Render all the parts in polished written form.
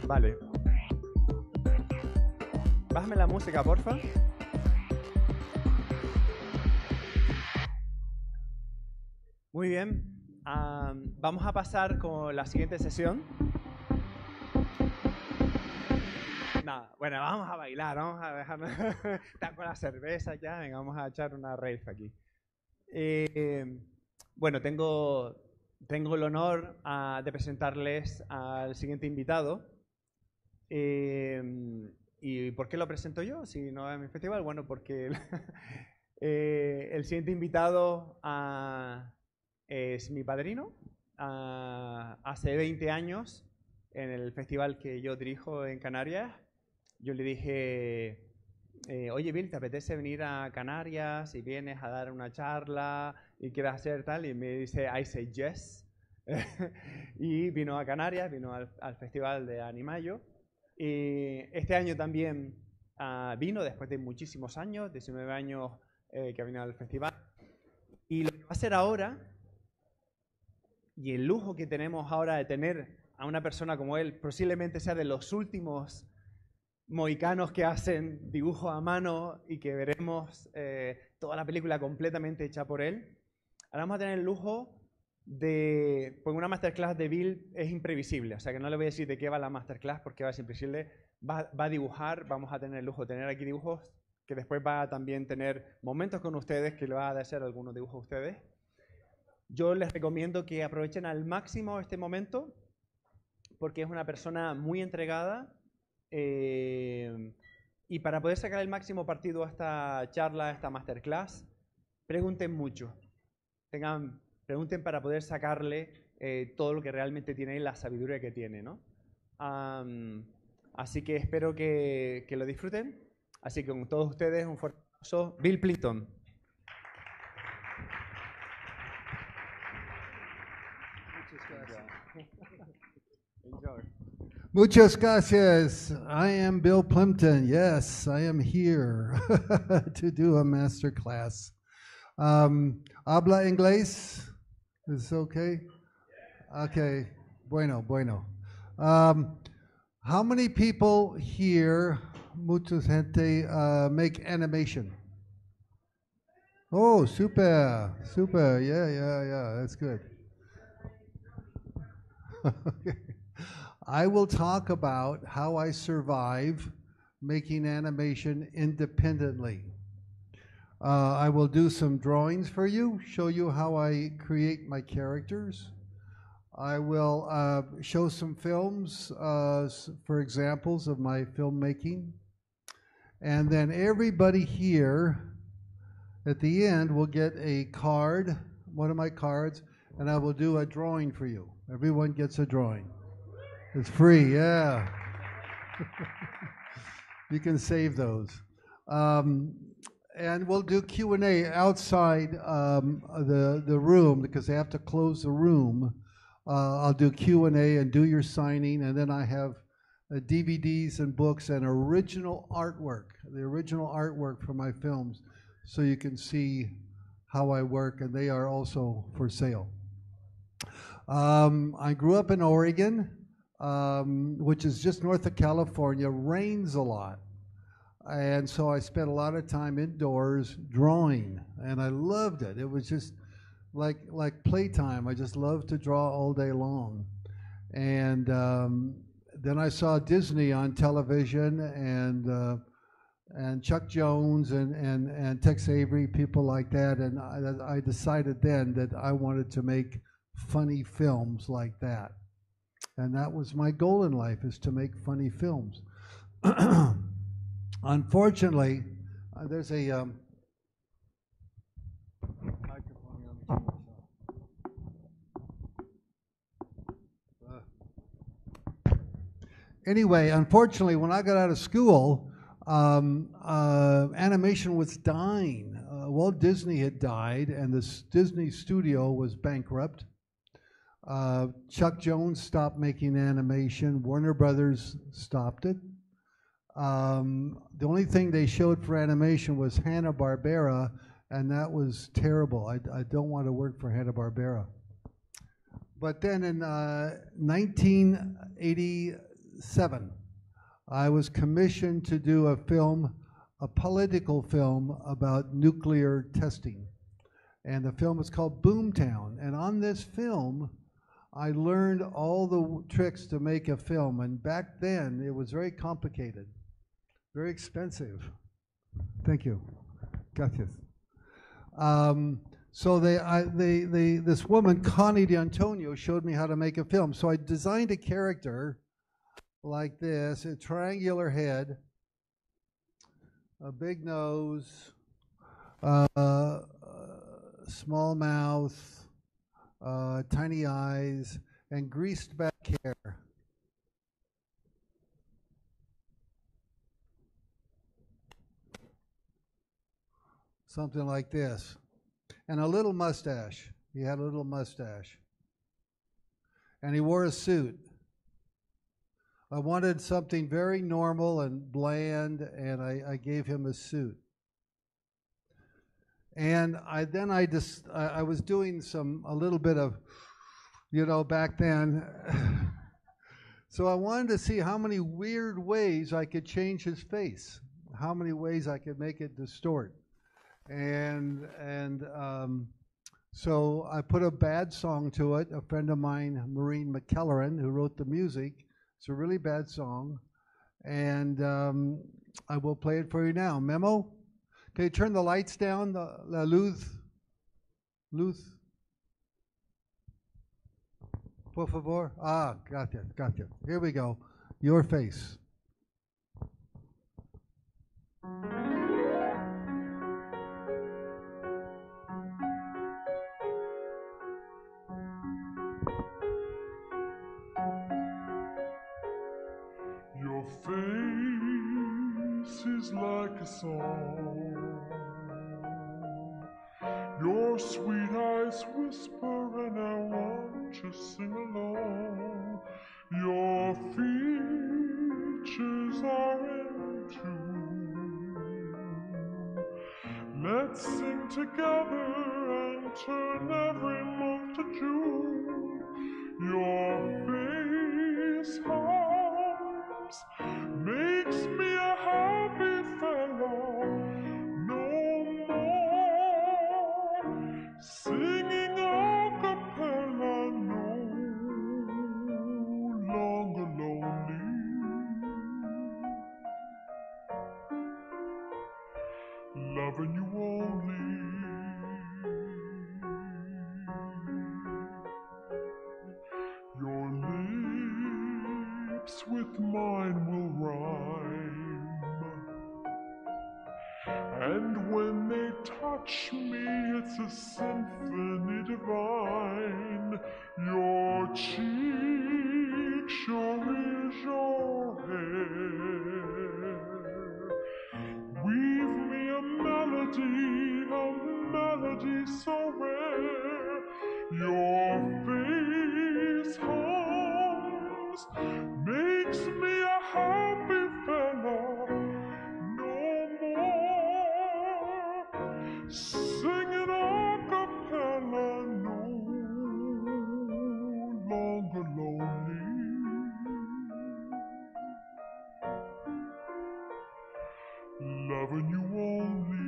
Vale. Bájame la música, porfa. Muy bien. Vamos a pasar con la siguiente sesión. Nada, bueno, vamos a bailar, vamos a dejarnos. Están con la cerveza ya, venga, vamos a echar una rave aquí. Bueno, tengo el honor de presentarles al siguiente invitado. ¿Y por qué lo presento yo? Si no es mi festival, bueno, porque el siguiente invitado es mi padrino. Hace 20 años, en el festival que yo dirijo en Canarias, yo le dije, oye Bill, ¿te apetece venir a Canarias y vienes a dar una charla y quieres hacer tal? Y me dice, I say yes. Y vino a Canarias, vino al festival de Animayo. Y este año también vino, después de muchísimos años, 19 años que ha venido al festival. Y lo que va a hacer ahora, y el lujo que tenemos ahora de tener a una persona como él, posiblemente sea de los últimos mohicanos que hacen dibujo a mano y que veremos toda la película completamente hecha por él. Ahora vamos a tener el lujo de, pues una masterclass de Bill es imprevisible, o sea que no le voy a decir de qué va la masterclass porque va a ser imprevisible, va a dibujar, vamos a tener el lujo de tener aquí dibujos, que después va a también tener momentos con ustedes, que le va a hacer algunos dibujos a ustedes. Yo les recomiendo que aprovechen al máximo este momento, porque es una persona muy entregada, y para poder sacar el máximo partido a esta charla, a esta masterclass, pregunten mucho. Pregunten para poder sacarle todo lo que realmente tiene y la sabiduría que tiene, ¿no? Así que espero que lo disfruten. Así que con todos ustedes un fuerte aplauso. Bill Plympton. Enjoy. Muchas gracias. I am Bill Plympton. Yes, I am here to do a master class. ¿Habla inglés? Is it okay? Okay. Bueno. How many people here, mucha gente, make animation? Oh, super. Yeah. That's good. Okay. I will talk about how I survive making animation independently. I will do some drawings for you, show you how I create my characters. I will show some films for examples of my filmmaking. And then everybody here at the end will get a card, one of my cards, and I will do a drawing for you. Everyone gets a drawing. It's free, yeah. You can save those. And we'll do Q&A outside the room because they have to close the room. I'll do Q&A and do your signing, and then I have DVDs and books and original artwork, the original artwork for my films, so you can see how I work, and they are also for sale. I grew up in Oregon, which is just north of California. Rains a lot. And so I spent a lot of time indoors drawing, and I loved it. It was just like playtime. I just loved to draw all day long. And then I saw Disney on television, and Chuck Jones and Tex Avery, people like that. And I decided then that I wanted to make funny films like that. And that was my goal in life, is to make funny films. Unfortunately, there's a microphone. Anyway, unfortunately, when I got out of school, animation was dying. Walt Disney had died, and the Disney studio was bankrupt. Chuck Jones stopped making animation. Warner Brothers stopped it. The only thing they showed for animation was Hanna-Barbera, and that was terrible. I don't want to work for Hanna-Barbera. But then in 1980, 7, I was commissioned to do a film, a political film about nuclear testing. And the film is called Boomtown. And on this film, I learned all the tricks to make a film. And back then, it was very complicated, very expensive. Thank you. Gracias. So this woman, Connie D'Antonio, showed me how to make a film. So I designed a character like this, a triangular head, a big nose, small mouth, tiny eyes, and greased back hair. Something like this. And a little mustache. He had a little mustache. And he wore a suit. I wanted something very normal and bland, and I gave him a suit. And I was doing a little bit of, back then. So I wanted to see how many weird ways I could change his face, how many ways I could make it distort. So I put a bad song to it. A friend of mine, Maureen McKelleran, who wrote the music. It's a really bad song, and I will play it for you now. Memo, can you turn the lights down? La luz. Por favor. Ah, gotcha. Here we go. Your face. Your face is like a song. Your sweet eyes whisper and I want to sing along. Your features are in tune. Let's sing together and turn every month to June. Your face makes me a happy fellow, no more singing a cappella, no longer lonely, loving you only. Your lips with mine will rhyme, and when they touch me it's a symphony divine. Your cheek sure is your hair, weave me a melody so rare. Your face hums, makes me a happy fellow, no more singing a cappella, no longer lonely, loving you only.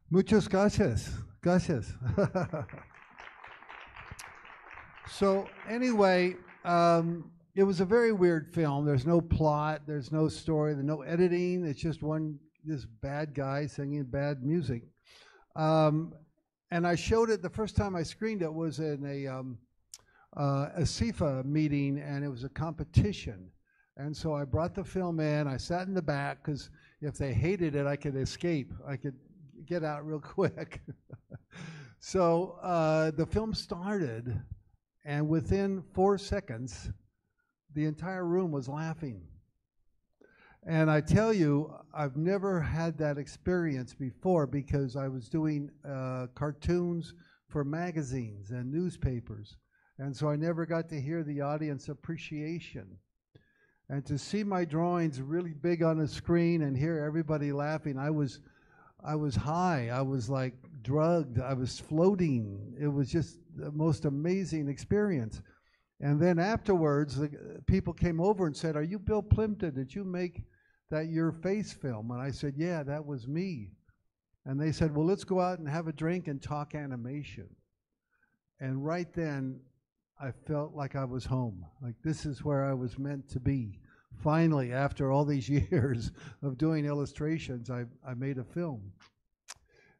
Muchas gracias. Gracias. So anyway, it was a very weird film. There's no plot. There's no story. There's no editing. It's just this bad guy singing bad music. And I showed it, the first time I screened it was in a CIFA meeting, and it was a competition. And so I brought the film in. I sat in the back, because if they hated it, I could escape. I could get out real quick. So the film started, and within 4 seconds, the entire room was laughing. And I tell you, I've never had that experience before, because I was doing cartoons for magazines and newspapers. And so I never got to hear the audience appreciation. And to see my drawings really big on the screen and hear everybody laughing, I was high. I was like drugged. I was floating. It was just the most amazing experience. And then afterwards, people came over and said, "Are you Bill Plympton? Did you make that your face film?" And I said, "Yeah, that was me." And they said, "Well, let's go out and have a drink and talk animation." And right then, I felt like I was home. Like, this is where I was meant to be. Finally, after all these years of doing illustrations, I made a film.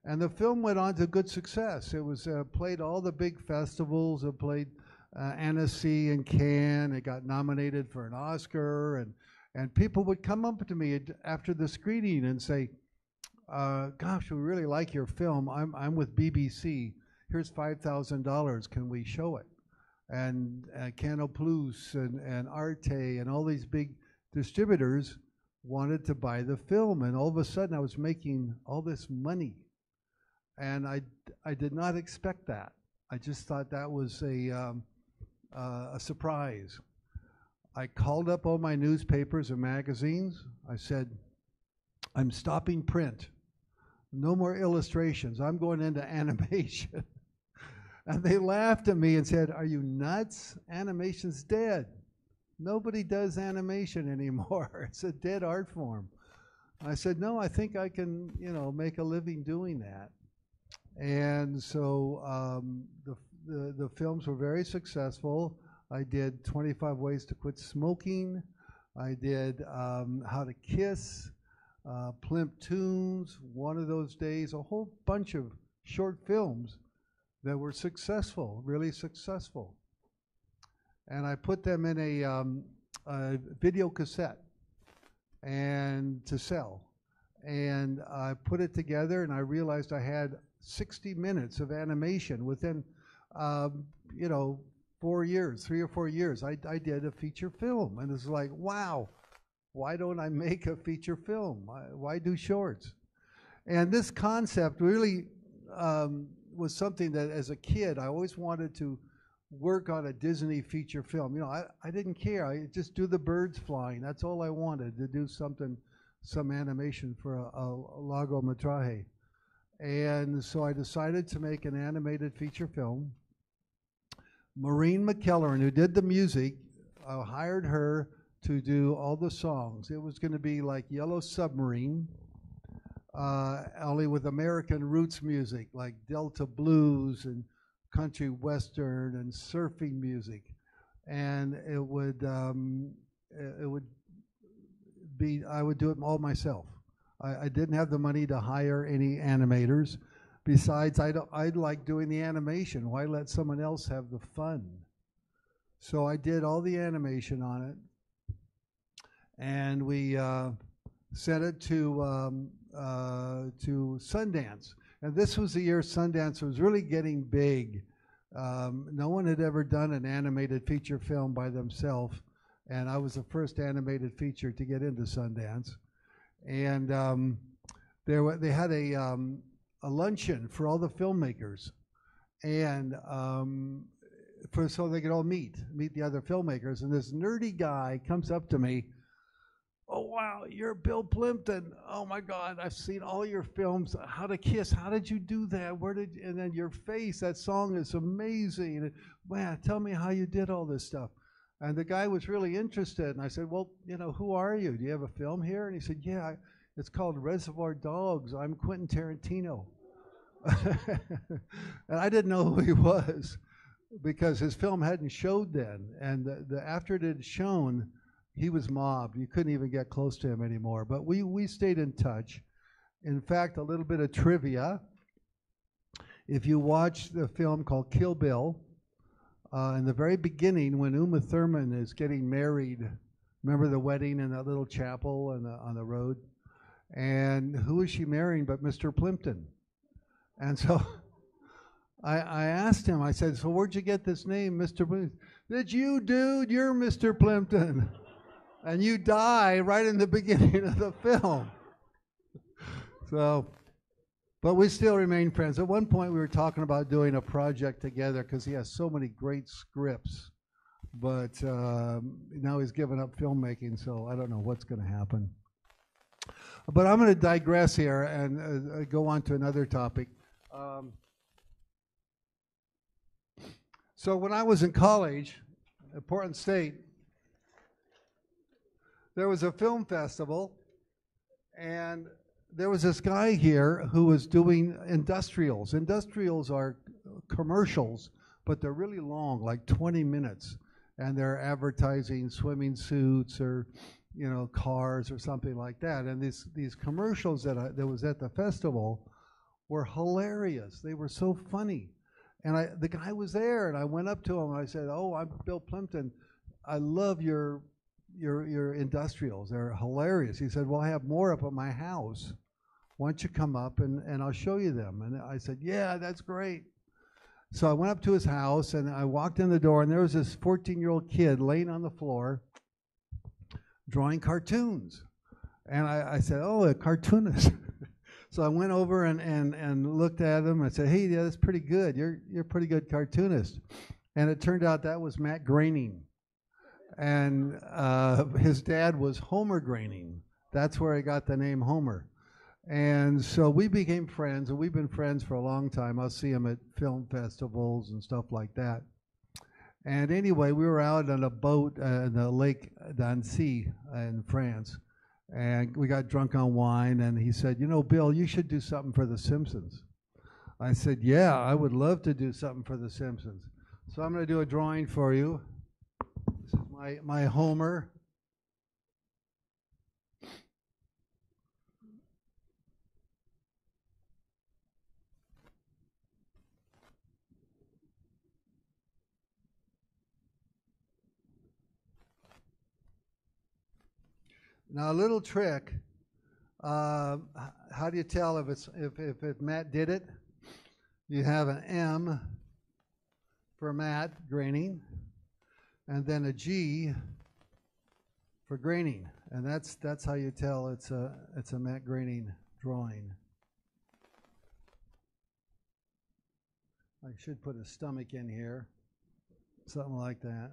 And the film went on to good success. It was played all the big festivals. It played Annecy and Cannes. It got nominated for an Oscar. And people would come up to me after the screening and say, "Gosh, we really like your film. I'm with BBC. Here's $5,000. Can we show it?" And Canal Plus and Arte and all these big distributors wanted to buy the film. And all of a sudden, I was making all this money. And I did not expect that. I just thought that was a surprise. I called up all my newspapers and magazines. I said, "I'm stopping print. No more illustrations. I'm going into animation." And they laughed at me and said, "Are you nuts? Animation's dead. Nobody does animation anymore. It's a dead art form." I said, "No, I think I can, make a living doing that." And so the films were very successful. I did 25 Ways to Quit Smoking. I did How to Kiss, Plimp Tunes, One of Those Days, a whole bunch of short films that were successful, really successful. And I put them in a video cassette and to sell. And I put it together, and I realized I had 60 minutes of animation within, 4 years, 3 or 4 years. I did a feature film, and it's like, wow, why don't I make a feature film? Why do shorts? And this concept really was something that, as a kid, I always wanted to work on a Disney feature film. I didn't care. I just do the birds flying. That's all I wanted, to do some animation for a largometraje. And so I decided to make an animated feature film. Maureen McKellar, who did the music, I hired her to do all the songs. It was going to be like Yellow Submarine, only with American roots music, like Delta blues and country western and surfing music. And it would be, I would do it all myself. I didn't have the money to hire any animators. Besides, I like doing the animation. Why let someone else have the fun? So I did all the animation on it, and we sent it to Sundance. And this was the year Sundance was really getting big. No one had ever done an animated feature film by themselves, and I was the first animated feature to get into Sundance. And they had a luncheon for all the filmmakers, and so they could all meet the other filmmakers. And this nerdy guy comes up to me, "Oh wow, you're Bill Plympton. Oh my God, I've seen all your films. How to Kiss. How did you do that? And then your face, that song is amazing. And, man, tell me how you did all this stuff." And the guy was really interested, and I said, "Well, who are you? Do you have a film here?" And he said, "Yeah, it's called Reservoir Dogs. I'm Quentin Tarantino." And I didn't know who he was because his film hadn't showed then. And after it had shown, he was mobbed. You couldn't even get close to him anymore. But we stayed in touch. In fact, a little bit of trivia. If you watch the film called Kill Bill, in the very beginning, when Uma Thurman is getting married, remember the wedding in that little chapel on the road? And who is she marrying but Mr. Plympton? And so I asked him, I said, so where'd you get this name, Mr. Plympton? That's you, dude, you're Mr. Plympton. And you die right in the beginning of the film. So, but we still remain friends. At one point we were talking about doing a project together because he has so many great scripts. But now he's given up filmmaking, so I don't know what's going to happen. But I'm going to digress here and go on to another topic. So when I was in college at Portland State, there was a film festival, and there was this guy here who was doing industrials. Industrials are commercials, but they're really long, like 20 minutes. And they're advertising swimming suits or, you know, cars or something like that. And these commercials that was at the festival were hilarious. They were so funny. And the guy was there, and I went up to him and I said, "Oh, I'm Bill Plympton. I love your industrials. They're hilarious." He said, "Well, I have more up at my house. Why don't you come up and I'll show you them?" And I said, "Yeah, that's great." So I went up to his house and I walked in the door, and there was this 14-year-old kid laying on the floor drawing cartoons. And I said, "Oh, a cartoonist." So I went over and looked at him and said, "Hey, yeah, that's pretty good. You're a pretty good cartoonist." And it turned out that was Matt Groening. And his dad was Homer Groening. That's where I got the name Homer. And so we became friends, and we've been friends for a long time. I'll see him at film festivals and stuff like that. And anyway, we were out on a boat in the Lake d'Annecy in France, and we got drunk on wine, and he said, "You know, Bill, you should do something for The Simpsons." I said, "Yeah, I would love to do something for The Simpsons." So I'm going to do a drawing for you. This is my Homer. Now, a little trick. How do you tell if Matt did it? You have an M for Matt Groening, and then a G for Groening, and that's how you tell it's a Matt Groening drawing. I should put a stomach in here, something like that.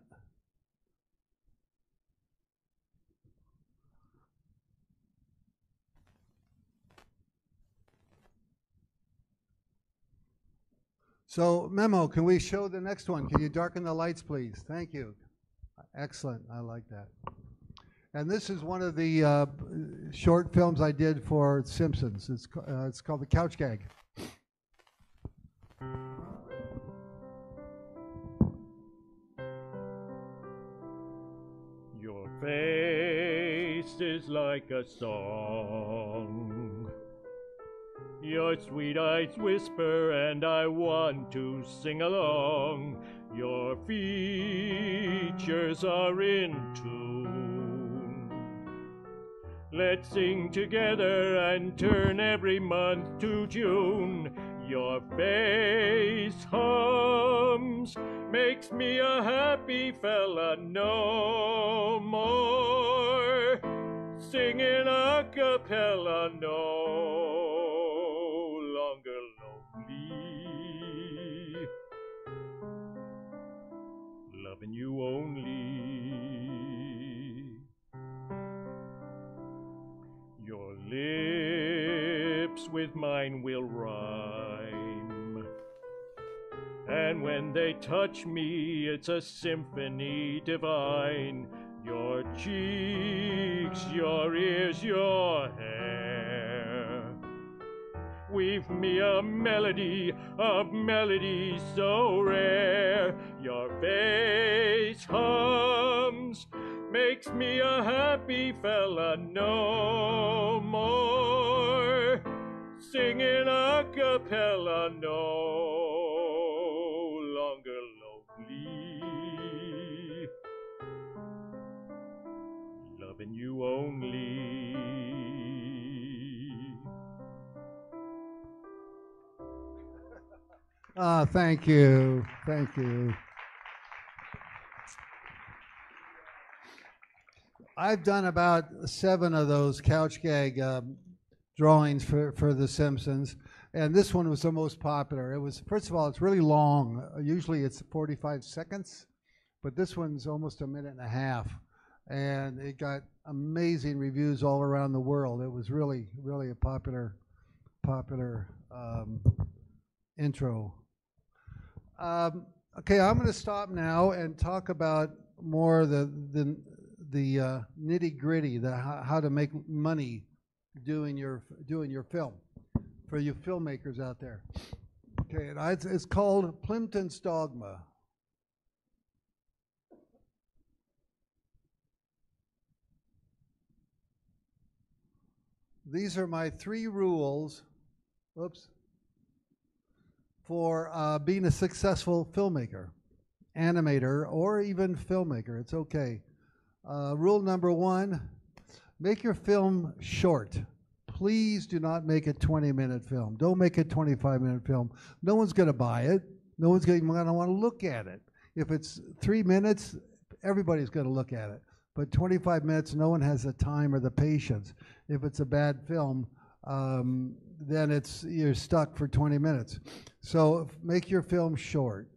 So, Memo, can we show the next one? Can you darken the lights, please? Thank you. Excellent. I like that. And this is one of the short films I did for Simpsons. It's called The Couch Gag. Your face is like a song. Your sweet eyes whisper and I want to sing along. Your features are in tune. Let's sing together and turn every month to June. Your face hums, makes me a happy fella no more. Singing a cappella no longer lonely. Loving you only. Your lips with mine will rhyme, and when they touch me it's a symphony divine. Your cheeks, your ears, your hair weave me a melody so rare. Your face hums, makes me a happy fella no more. Singing a cappella, no longer lonely. Loving you only. Thank you. Thank you. I've done about 7 of those couch gag drawings for The Simpsons, and this one was the most popular. It was, first of all, it's really long. Usually it's 45 seconds, but this one's almost a minute and a half, and it got amazing reviews all around the world. It was really, really a popular intro. Okay, I'm going to stop now and talk about more the nitty gritty, how to make money doing your film for you filmmakers out there. Okay, it's called Plympton's Dogma. These are my 3 rules. Whoops. For being a successful filmmaker, animator, or even filmmaker. It's okay. Rule number 1, make your film short. Please do not make a 20-minute film. Don't make a 25-minute film. No one's going to buy it. No one's going to want to look at it. If it's 3 minutes, everybody's going to look at it. But 25 minutes, no one has the time or the patience. If it's a bad film, then you're stuck for 20 minutes. So make your film short.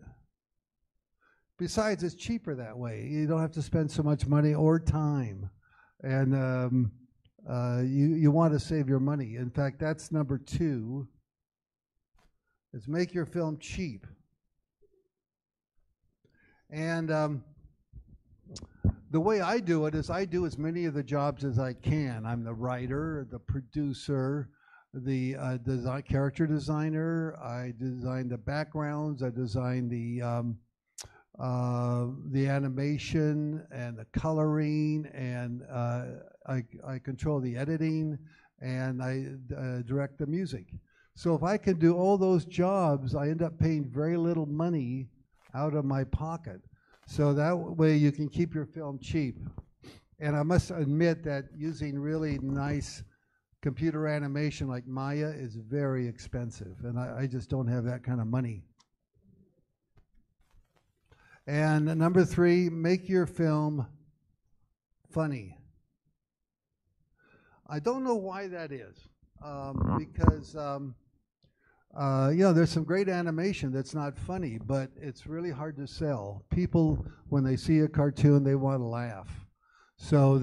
Besides, it's cheaper that way. You don't have to spend so much money or time. And you want to save your money. In fact, that's number 2, is make your film cheap. And the way I do it is I do as many of the jobs as I can. I'm the writer, the producer, the character designer. I design the backgrounds. I design the animation and the coloring, and I control the editing, and I direct the music. So if I can do all those jobs, I end up paying very little money out of my pocket. So that way you can keep your film cheap. And I must admit that using really nice computer animation like Maya is very expensive, and I just don't have that kind of money. And number 3, make your film funny. I don't know why that is, because there's some great animation that's not funny, but it's really hard to sell. People, when they see a cartoon, they want to laugh. So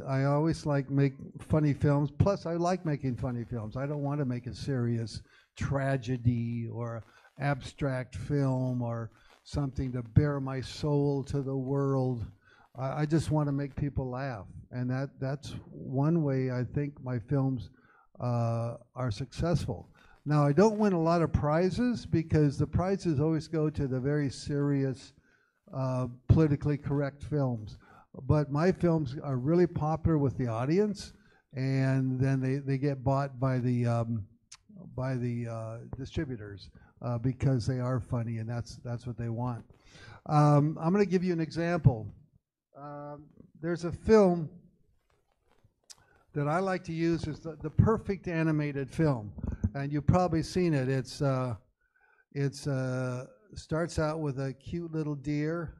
I always make funny films. Plus, I like making funny films. I don't want to make a serious tragedy or abstract film or something to bare my soul to the world. I just want to make people laugh, and that's one way I think my films are successful. Now, I don't win a lot of prizes because the prizes always go to the very serious, politically correct films. But my films are really popular with the audience, and then they get bought by the distributors because they are funny, and that's what they want. I'm going to give you an example. There's a film that I like to use as the perfect animated film, and you've probably seen it. It starts out with a cute little deer.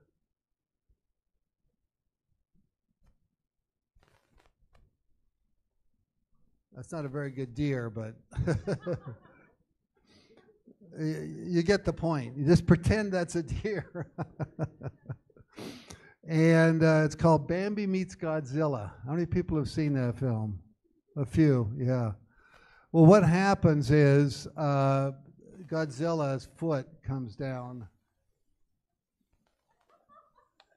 That's not a very good deer, but you get the point. You just pretend that's a deer. And it's called Bambi Meets Godzilla. How many people have seen that film? A few, yeah. Well, what happens is Godzilla's foot comes down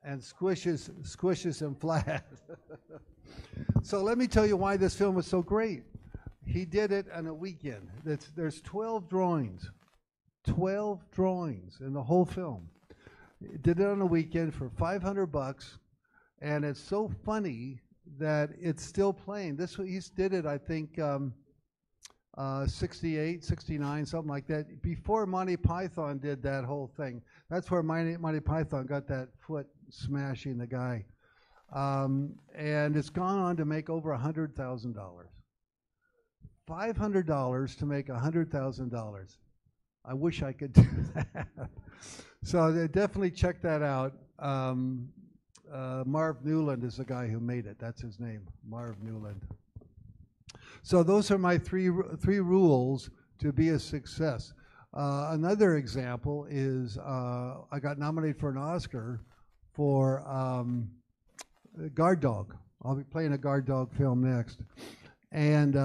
and squishes him flat. So let me tell you why this film is so great. He did it on a weekend. There's 12 drawings. 12 drawings in the whole film. He did it on a weekend for $500, and it's so funny that it's still playing. He did it, I think, 68, 69, something like that, before Monty Python did that whole thing. That's where Monty Python got that foot smashing the guy. And it's gone on to make over $100,000. $500 to make $100,000. I wish I could do that. So definitely check that out. Marv Newland is the guy who made it. That's his name, Marv Newland. So those are my three rules to be a success. Another example is I got nominated for an Oscar for Guard Dog. I'll be playing a Guard Dog film next. And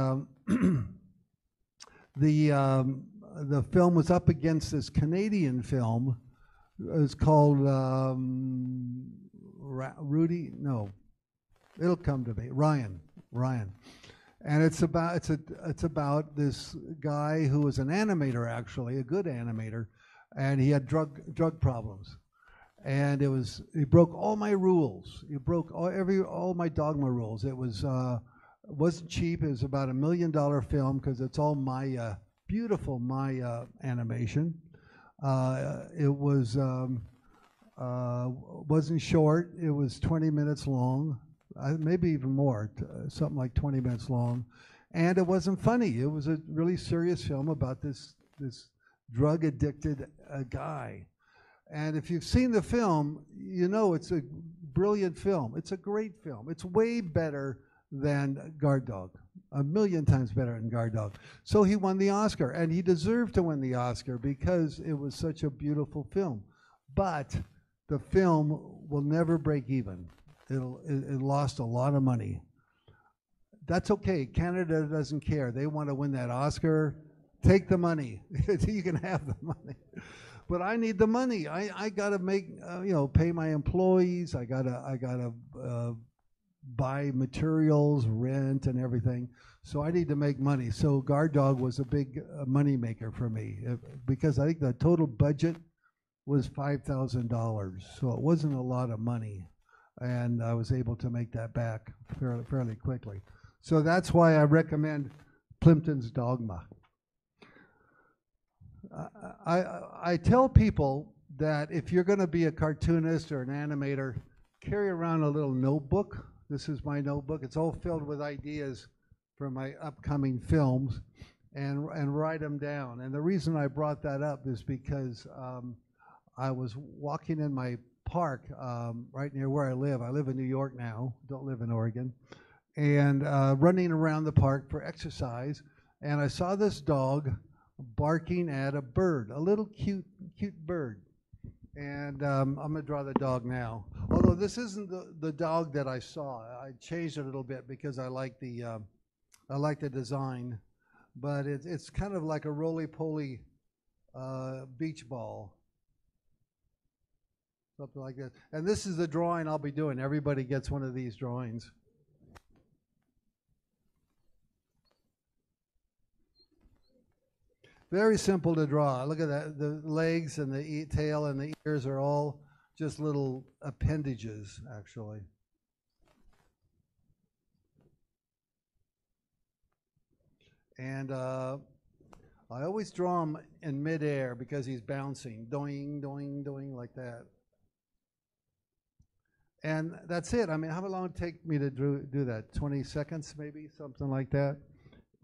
the film was up against this Canadian film. It's called Rudy. No, it'll come to me. Ryan. And it's about this guy who was an animator, actually, a good animator, and he had drug problems. And he broke all my rules. He broke all my dogma rules. It wasn't cheap. It was about $1 million film because it's all Maya, beautiful Maya animation. It wasn't short. It was 20 minutes long, maybe even more, something like 20 minutes long. And it wasn't funny. It was a really serious film about this drug-addicted guy. And if you've seen the film, you know it's a brilliant film. It's a great film. It's way better than Guard Dog, 1,000,000 times better than Guard Dog. So he won the Oscar, and he deserved to win the Oscar because it was such a beautiful film. But the film will never break even. It lost a lot of money. That's okay. Canada doesn't care. They want to win that Oscar. Take the money. You can have the money. But I need the money. I got to make pay my employees. I gotta buy materials, rent, and everything. So I need to make money. So Guard Dog was a big money maker for me because I think the total budget was $5,000. So it wasn't a lot of money, and I was able to make that back fairly quickly. So that's why I recommend Plympton's Dogma. I tell people that if you're going to be a cartoonist or an animator, carry around a little notebook. This is my notebook. It's all filled with ideas for my upcoming films, and write them down. And the reason I brought that up is because I was walking in my park right near where I live. I live in New York now, don't live in Oregon, and running around the park for exercise, and I saw this dog barking at a bird, a little cute bird. And I'm going to draw the dog now. Although this isn't the dog that I saw. I changed it a little bit because I like the design. But it's kind of like a roly-poly beach ball. Something like that. And this is the drawing I'll be doing. Everybody gets one of these drawings. Very simple to draw. Look at that. The legs and the tail and the ears are all just little appendages, actually. And I always draw him in midair because he's bouncing, doing, doing, doing like that. And that's it. I mean, how long would it take me to do that? 20 seconds, maybe, something like that.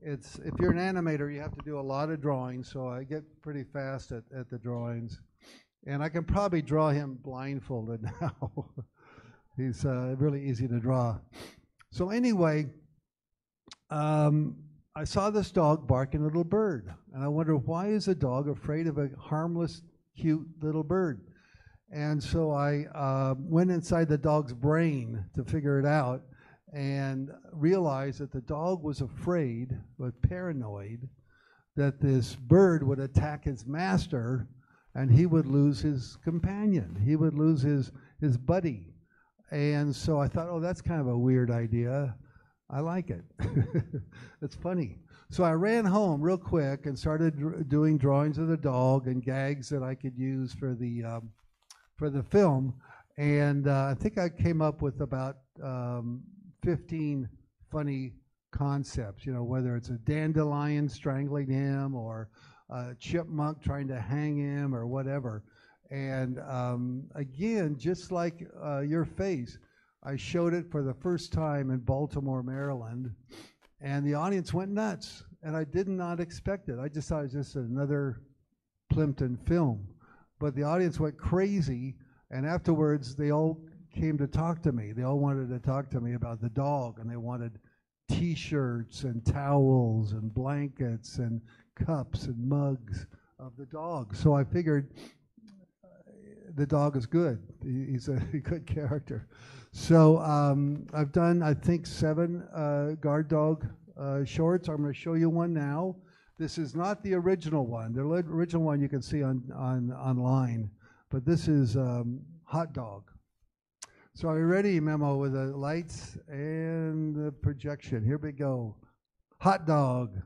If you're an animator, you have to do a lot of drawings, so I get pretty fast at the drawings. And I can probably draw him blindfolded now. He's really easy to draw. So anyway, I saw this dog barking at a little bird, and I wonder, why is a dog afraid of a harmless, cute little bird? And so I went inside the dog's brain to figure it out, and realized that the dog was afraid, was paranoid, that this bird would attack his master and he would lose his companion. He would lose his buddy. And so I thought, oh, that's kind of a weird idea. I like it. It's funny. So I ran home real quick and started doing drawings of the dog and gags that I could use for the film. And I think I came up with about 15 funny concepts, you know, whether it's a dandelion strangling him or a chipmunk trying to hang him or whatever. And again, just like your face, I showed it for the first time in Baltimore, Maryland, and the audience went nuts. And I did not expect it. I just thought it was just another Plympton film. But the audience went crazy, and afterwards they all came to talk to me. They all wanted to talk to me about the dog, and they wanted T-shirts and towels and blankets and cups and mugs of the dog. So I figured the dog is good. He's a good character. So I've done, I think, 7 guard dog shorts. I'm going to show you one now. This is not the original one. The original one you can see online, but this is Hot Dog. So are you ready, Memo, with the lights and the projection? Here we go. Hot Dog.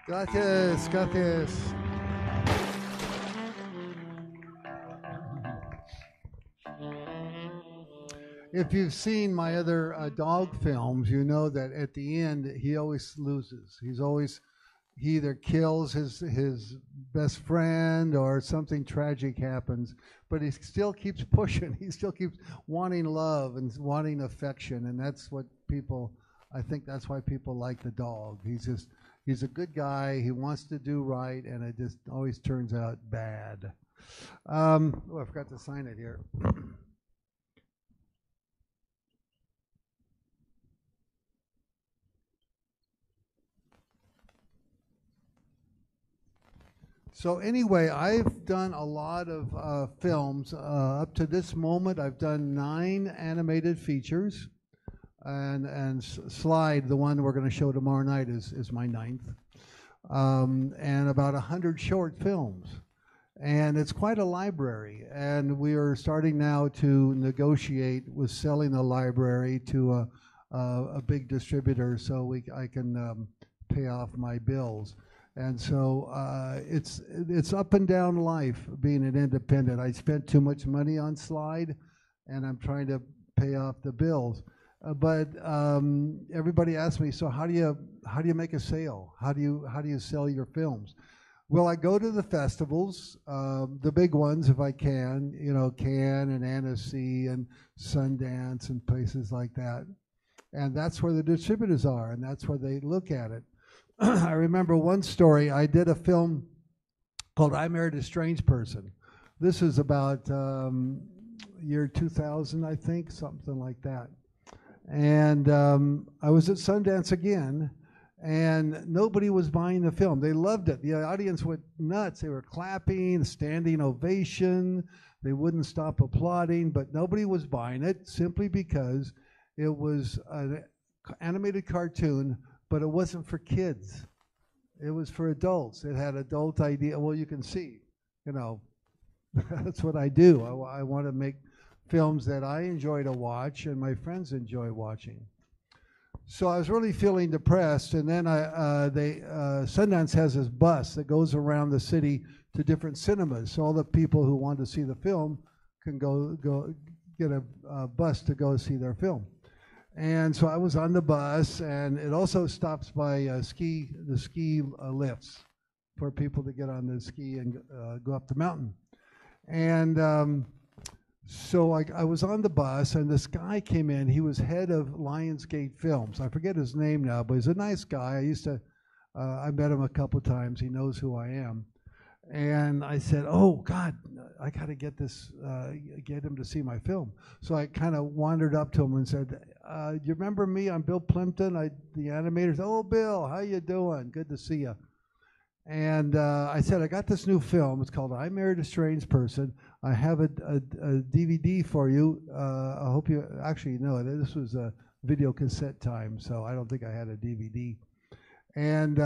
Gracias, gracias. If you've seen my other dog films, you know that at the end he always loses. He either kills his best friend or something tragic happens, but he still keeps pushing. He still keeps wanting love and wanting affection, and that's what I think that's why people like the dog. He's a good guy. He wants to do right, and it just always turns out bad. I forgot to sign it here. So anyway, I've done a lot of films. Up to this moment, I've done 9 animated features. And Slide, the one we're going to show tomorrow night, is my 9th. And about 100 short films. And it's quite a library. And we are starting now to negotiate with selling the library to a big distributor so I can pay off my bills. And so it's up and down life being an independent. I spent too much money on Slide, and I'm trying to pay off the bills. But everybody asks me, so how do you make a sale? How do you sell your films? Well, I go to the festivals, the big ones if I can, Cannes and Annecy and Sundance and places like that. And that's where the distributors are, and that's where they look at it. I remember one story. I did a film called I Married a Strange Person. This is about year 2000, I think, something like that. And I was at Sundance again, and nobody was buying the film. They loved it. The audience went nuts. They were clapping, standing ovation. They wouldn't stop applauding, but nobody was buying it simply because it was an animated cartoon, but it wasn't for kids. It was for adults. It had adult idea. Well, you can see, that's what I do. I want to make films that I enjoy to watch and my friends enjoy watching. So I was really feeling depressed, and then Sundance has this bus that goes around the city to different cinemas. So all the people who want to see the film can go get a bus to go see their film. And so I was on the bus, and it also stops by the ski lifts for people to get on the ski and go up the mountain. And so I was on the bus, and this guy came in. He was head of Lionsgate Films. I forget his name now, but he's a nice guy. I met him a couple times. He knows who I am. And I said, oh, God, I got to get him to see my film. So I kind of wandered up to him and said, do you remember me? I'm Bill Plympton, the animator. Oh, Bill, how you doing? Good to see you. And I said, I got this new film. It's called I Married a Strange Person. I have a DVD for you. I hope you actually know it. This was a video cassette time, so I don't think I had a DVD. And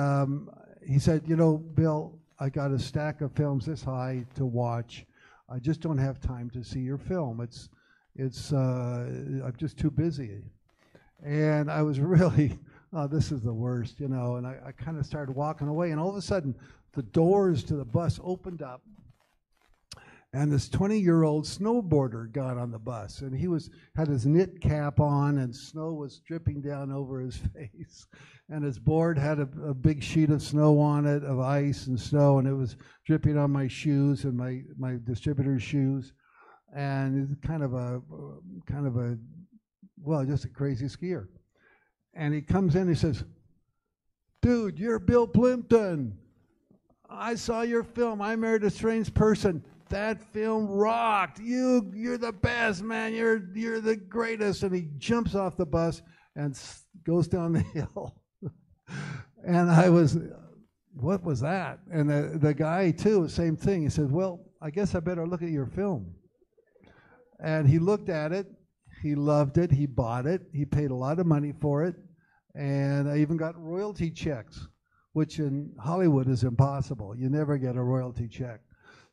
he said, Bill, I got a stack of films this high to watch. I just don't have time to see your film. I'm just too busy. And I was really, oh, this is the worst, and I kind of started walking away, and all of a sudden, the doors to the bus opened up, and this 20-year-old snowboarder got on the bus, and he had his knit cap on, and snow was dripping down over his face, and his board had a big sheet of snow on it, of ice and snow, and it was dripping on my shoes and my distributor's shoes, and it's kind of a well, just a crazy skier. And he comes in, he says, "Dude, you're Bill Plympton. I saw your film, I Married a Strange Person. That film rocked. You're the best, man. You're the greatest." And he jumps off the bus and goes down the hill. And I was, what was that? And the guy too, same thing. He said, "Well, I guess I better look at your film." And he looked at it. He loved it. He bought it. He paid a lot of money for it. And I even got royalty checks, which in Hollywood is impossible. You never get a royalty check.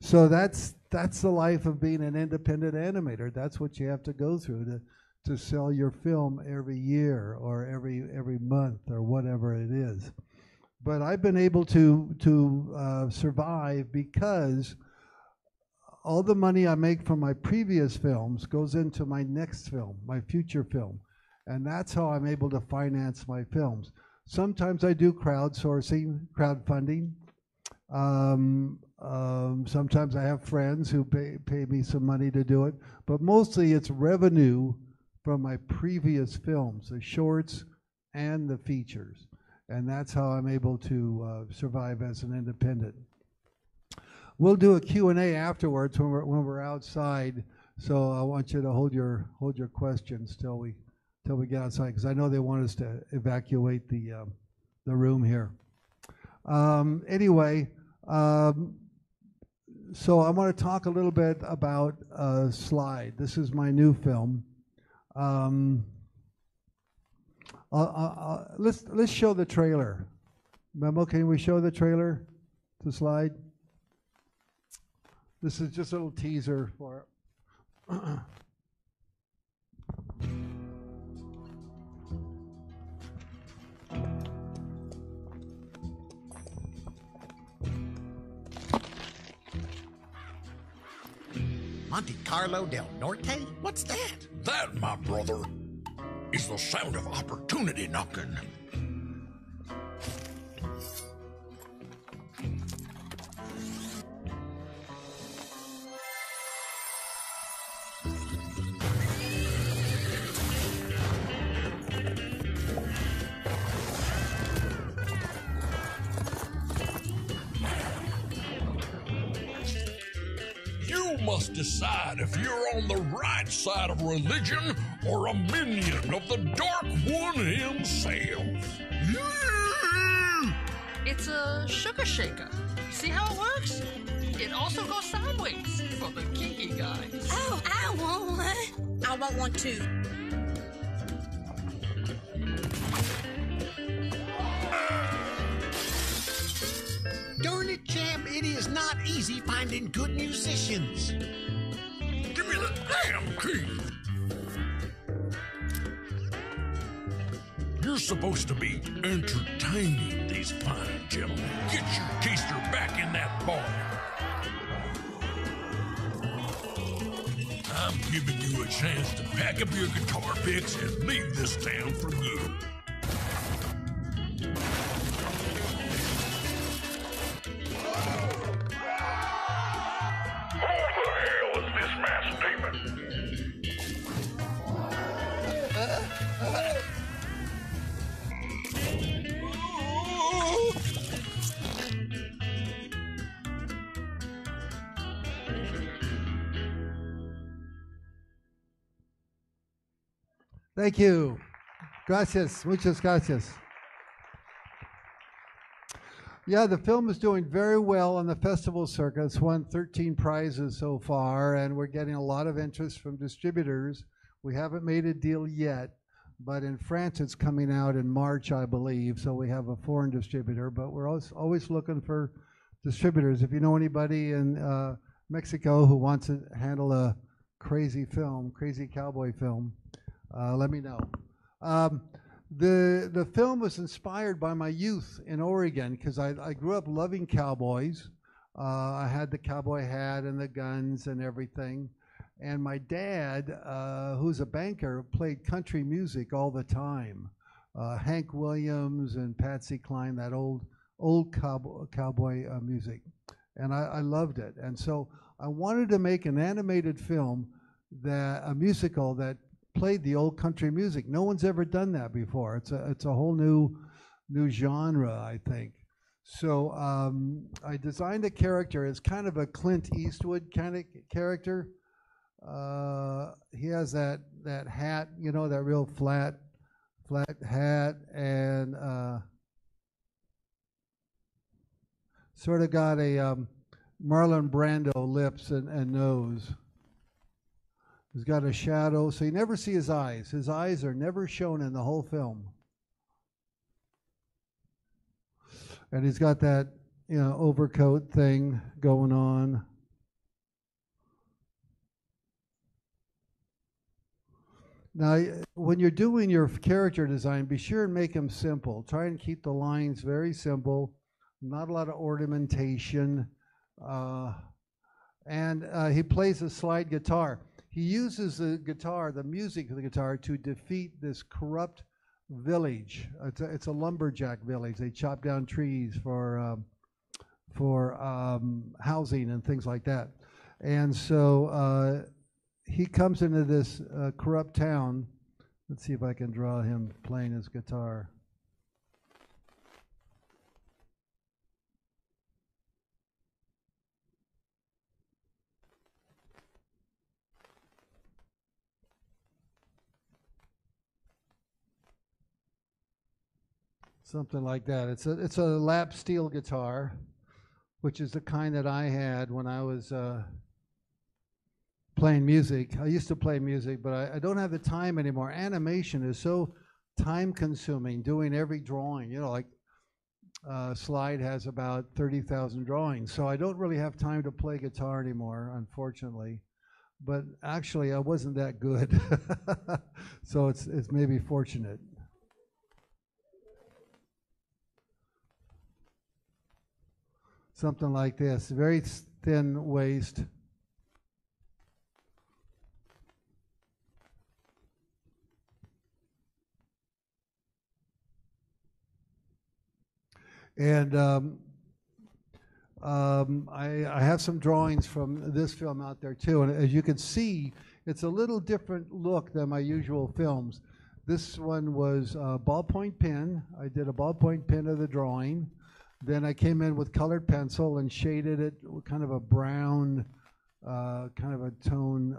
So that's the life of being an independent animator. That's what you have to go through to sell your film every year or every month or whatever it is. But I've been able to survive because all the money I make from my previous films goes into my next film, my future film. And that's how I'm able to finance my films. Sometimes I do crowdsourcing, crowdfunding. Sometimes I have friends who pay me some money to do it. But mostly it's revenue from my previous films, the shorts and the features. And that's how I'm able to survive as an independent. We'll do a Q&A afterwards when we're outside. So I want you to hold your questions till we get outside, because I know they want us to evacuate the room here. Anyway, so I want to talk a little bit about Slide. This is my new film. Let's show the trailer. Memo, can we show the trailer to Slide? This is just a little teaser for it. Monte Carlo del Norte? What's that? That, my brother, is the sound of opportunity knocking. You must decide if you're on the right side of religion or a minion of the Dark One himself. It's a sugar shaker. See how it works? It also goes sideways for the kinky guys. Oh, I want one. I want one too. Darn it, champ, it is not easy finding good musicians. Give me the damn key. You're supposed to be entertaining these fine gentlemen. Get your keister back in that bar. I'm giving you a chance to pack up your guitar picks and leave this town for good. Thank you. Gracias. Muchas gracias. Yeah, the film is doing very well on the festival circuit. It's won 13 prizes so far, and we're getting a lot of interest from distributors. We haven't made a deal yet, but in France it's coming out in March, I believe, so we have a foreign distributor, but we're always looking for distributors. If you know anybody in Mexico who wants to handle a crazy film, crazy cowboy film, let me know. The film was inspired by my youth in Oregon because I grew up loving cowboys. I had the cowboy hat and the guns and everything. And my dad, who's a banker, played country music all the time. Hank Williams and Patsy Cline, that old cowboy music. And I loved it. And so I wanted to make an animated film, a musical that played the old country music. No one's ever done that before. It's a whole new genre, I think. So I designed a character as kind of a Clint Eastwood kind of character. He has that hat, you know, that real flat hat, and sort of got a Marlon Brando lips and nose. He's got a shadow, so you never see his eyes. His eyes are never shown in the whole film. And he's got that, you know, overcoat thing going on. Now, when you're doing your character design, be sure and make them simple. Try and keep the lines very simple, not a lot of ornamentation. And he plays a slide guitar. He uses the guitar, the music of the guitar, to defeat this corrupt village. It's a lumberjack village. They chop down trees for housing and things like that. And so he comes into this corrupt town. Let's see if I can draw him playing his guitar. Something like that. It's a lap steel guitar, which is the kind that I had when I was playing music. I used to play music, but I don't have the time anymore. Animation is so time consuming, doing every drawing. You know, like Slide has about 30,000 drawings, so I don't really have time to play guitar anymore, unfortunately. But actually, I wasn't that good, so it's maybe fortunate. Something like this, very thin waist. And I have some drawings from this film out there too. And as you can see, it's a little different look than my usual films. This one was a ballpoint pen. I did a ballpoint pen of the drawing. Then I came in with colored pencil and shaded it with kind of a brown, kind of a tone,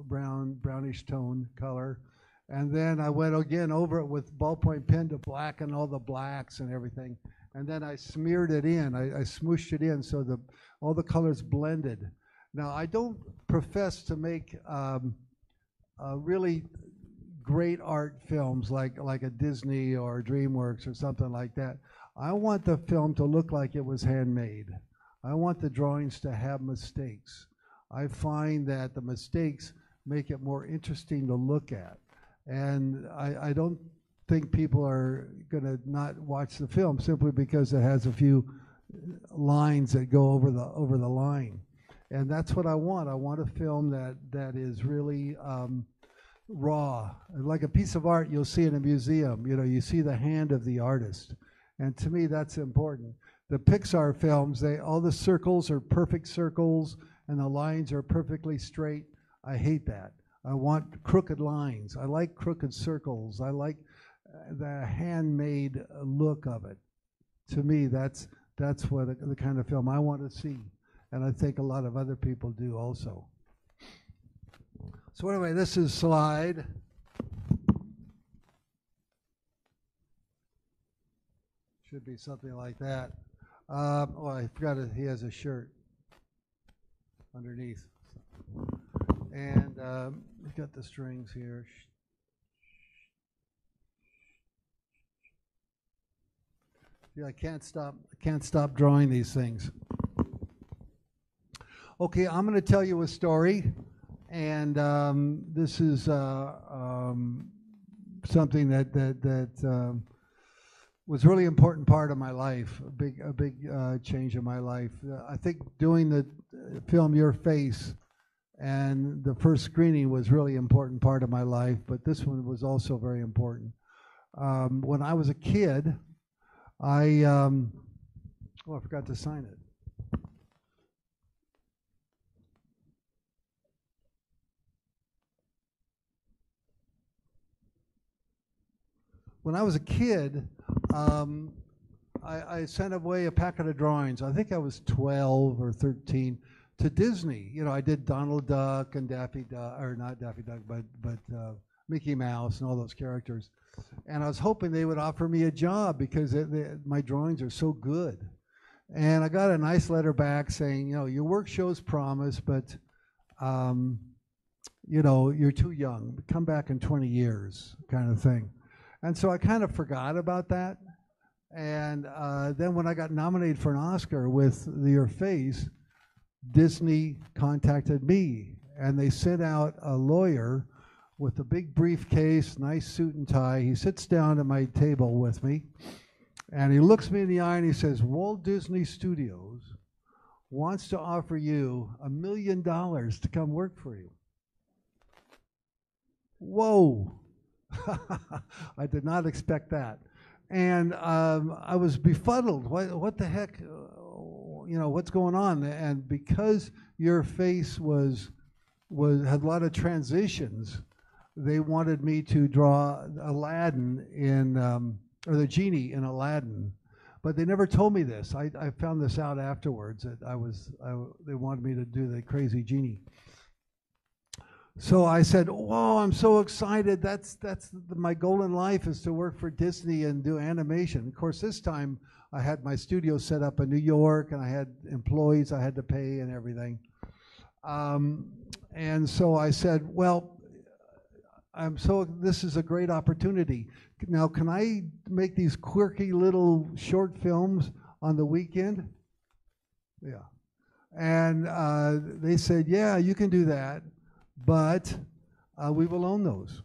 brownish tone color. And then I went again over it with ballpoint pen to blacken all the blacks and everything. And then I smeared it in. I smooshed it in so all the colors blended. Now, I don't profess to make really great art films like a Disney or DreamWorks or something like that. I want the film to look like it was handmade. I want the drawings to have mistakes. I find that the mistakes make it more interesting to look at. And I don't think people are going to not watch the film simply because it has a few lines that go over the line. And that's what I want. I want a film that is really raw. Like a piece of art you'll see in a museum. You know, you see the hand of the artist. And to me, that's important. The Pixar films, all the circles are perfect circles and the lines are perfectly straight. I hate that. I want crooked lines. I like crooked circles. I like the handmade look of it. To me, that's what the kind of film I want to see. And I think a lot of other people do also. So anyway, this is Slide. Should be something like that. Oh, I forgot he has a shirt underneath. And we've got the strings here. Yeah, I can't stop drawing these things. Okay, I'm going to tell you a story, and this is something that was really important part of my life, a big change in my life. I think doing the film Your Face and the first screening was really important part of my life, but this one was also very important. When I was a kid, I forgot to sign it. When I was a kid, I sent away a packet of drawings. I think I was 12 or 13 to Disney. You know, I did Donald Duck and Daffy Duck, or not Daffy Duck, but Mickey Mouse and all those characters. And I was hoping they would offer me a job because my drawings are so good. And I got a nice letter back saying, you know, your work shows promise, but you know, you're too young. Come back in 20 years, kind of thing. And so I kind of forgot about that. And then when I got nominated for an Oscar with Your Face, Disney contacted me, and they sent out a lawyer with a big briefcase, nice suit and tie. He sits down at my table with me, and he looks me in the eye and he says, Walt Disney Studios wants to offer you $1 million to come work for you. Whoa. I did not expect that. And I was befuddled. What the heck? You know, what's going on? And because Your Face had a lot of transitions, they wanted me to draw Aladdin or the genie in Aladdin. But they never told me this. I found this out afterwards, that they wanted me to do the crazy genie. So I said, "Whoa, I'm so excited! That's my goal in life, is to work for Disney and do animation." Of course, this time I had my studio set up in New York, and I had employees I had to pay and everything. And so I said, "Well, this is a great opportunity. Now, can I make these quirky little short films on the weekend?" Yeah, and they said, "Yeah, you can do that. But we will own those."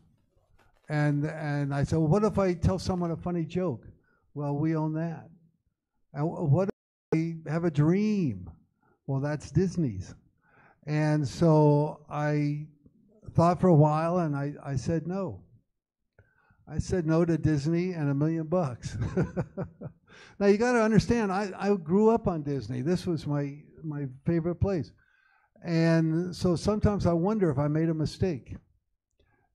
And I said, well, what if I tell someone a funny joke? Well, we own that. And what if I have a dream? Well, that's Disney's. And so I thought for a while, and I said no. I said no to Disney and $1 million. Now, you got to understand, I grew up on Disney. This was my favorite place. And so sometimes I wonder if I made a mistake.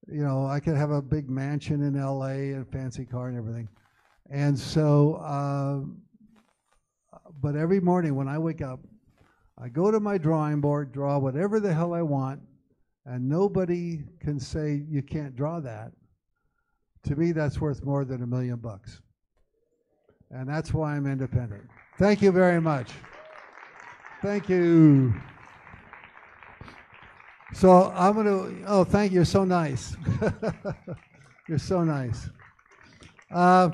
You know, I could have a big mansion in LA and a fancy car and everything. And so, but every morning when I wake up, I go to my drawing board, draw whatever the hell I want, and nobody can say you can't draw that. To me, that's worth more than $1 million. And that's why I'm independent. Thank you very much. Thank you. So I'm going to, thank you, you're so nice. You're so nice. I'm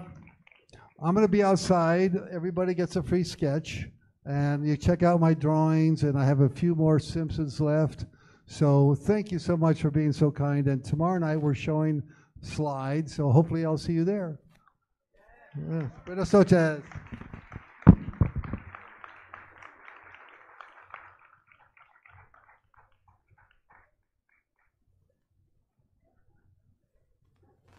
going to be outside. Everybody gets a free sketch. And you check out my drawings, and I have a few more Simpsons left. So thank you so much for being so kind. And tomorrow night we're showing slides, so hopefully I'll see you there. Buenas noches.